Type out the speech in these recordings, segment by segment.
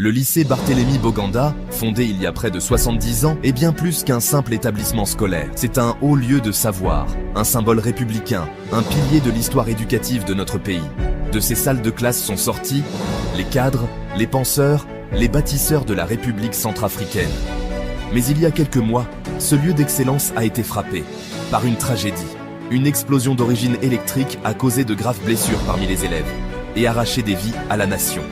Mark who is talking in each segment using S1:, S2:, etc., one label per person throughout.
S1: Le lycée Barthélemy Boganda, fondé il y a près de 70 ans, est bien plus qu'un simple établissement scolaire. C'est un haut lieu de savoir, un symbole républicain, un pilier de l'histoire éducative de notre pays. De ces salles de classe sont sortis les cadres, les penseurs, les bâtisseurs de la République centrafricaine. Mais il y a quelques mois, ce lieu d'excellence a été frappé par une tragédie. Une explosion d'origine électrique a causé de graves blessures parmi les élèves et arraché des vies à la nation.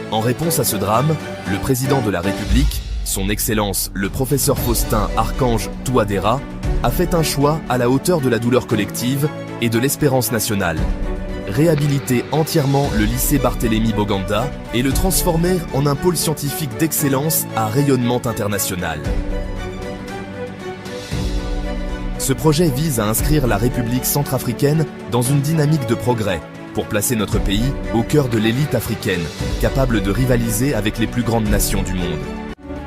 S1: En réponse à ce drame, le président de la République, son Excellence le professeur Faustin Archange Touadéra, a fait un choix à la hauteur de la douleur collective et de l'espérance nationale. Réhabiliter entièrement le lycée Barthélemy Boganda et le transformer en un pôle scientifique d'excellence à rayonnement international. Ce projet vise à inscrire la République centrafricaine dans une dynamique de progrès pour placer notre pays au cœur de l'élite africaine, capable de rivaliser avec les plus grandes nations du monde.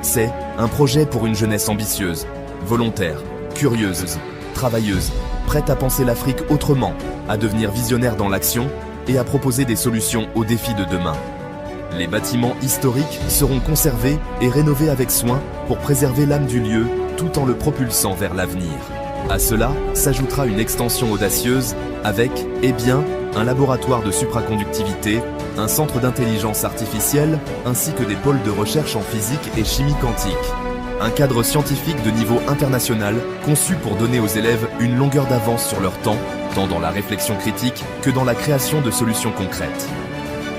S1: C'est un projet pour une jeunesse ambitieuse, volontaire, curieuse, travailleuse, prête à penser l'Afrique autrement, à devenir visionnaire dans l'action et à proposer des solutions aux défis de demain. Les bâtiments historiques seront conservés et rénovés avec soin pour préserver l'âme du lieu tout en le propulsant vers l'avenir. À cela s'ajoutera une extension audacieuse avec, un laboratoire de supraconductivité, un centre d'intelligence artificielle ainsi que des pôles de recherche en physique et chimie quantique. Un cadre scientifique de niveau international conçu pour donner aux élèves une longueur d'avance sur leur temps, tant dans la réflexion critique que dans la création de solutions concrètes.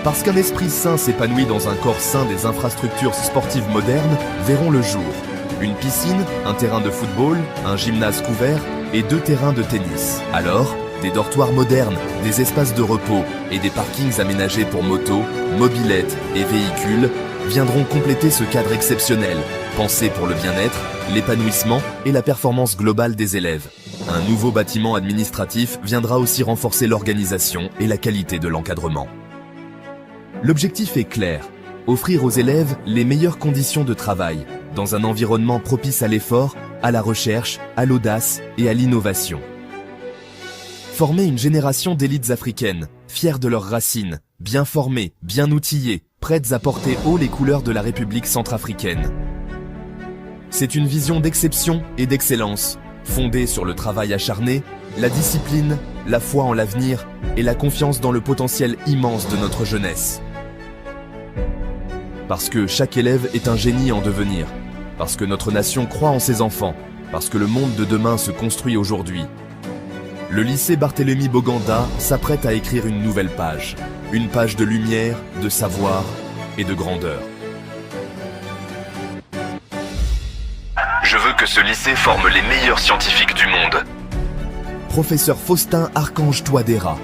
S1: Parce qu'un esprit sain s'épanouit dans un corps sain, des infrastructures sportives modernes verront le jour. Une piscine, un terrain de football, un gymnase couvert et 2 terrains de tennis. Alors, des dortoirs modernes, des espaces de repos et des parkings aménagés pour motos, mobylettes et véhicules viendront compléter ce cadre exceptionnel, pensé pour le bien-être, l'épanouissement et la performance globale des élèves. Un nouveau bâtiment administratif viendra aussi renforcer l'organisation et la qualité de l'encadrement. L'objectif est clair, offrir aux élèves les meilleures conditions de travail, dans un environnement propice à l'effort, à la recherche, à l'audace et à l'innovation. Former une génération d'élites africaines, fières de leurs racines, bien formées, bien outillées, prêtes à porter haut les couleurs de la République centrafricaine. C'est une vision d'exception et d'excellence, fondée sur le travail acharné, la discipline, la foi en l'avenir et la confiance dans le potentiel immense de notre jeunesse. Parce que chaque élève est un génie en devenir, parce que notre nation croit en ses enfants, parce que le monde de demain se construit aujourd'hui. Le lycée Barthélemy Boganda s'apprête à écrire une nouvelle page. Une page de lumière, de savoir et de grandeur.
S2: Je veux que ce lycée forme les meilleurs scientifiques du monde.
S1: Professeur Faustin Archange Touadéra,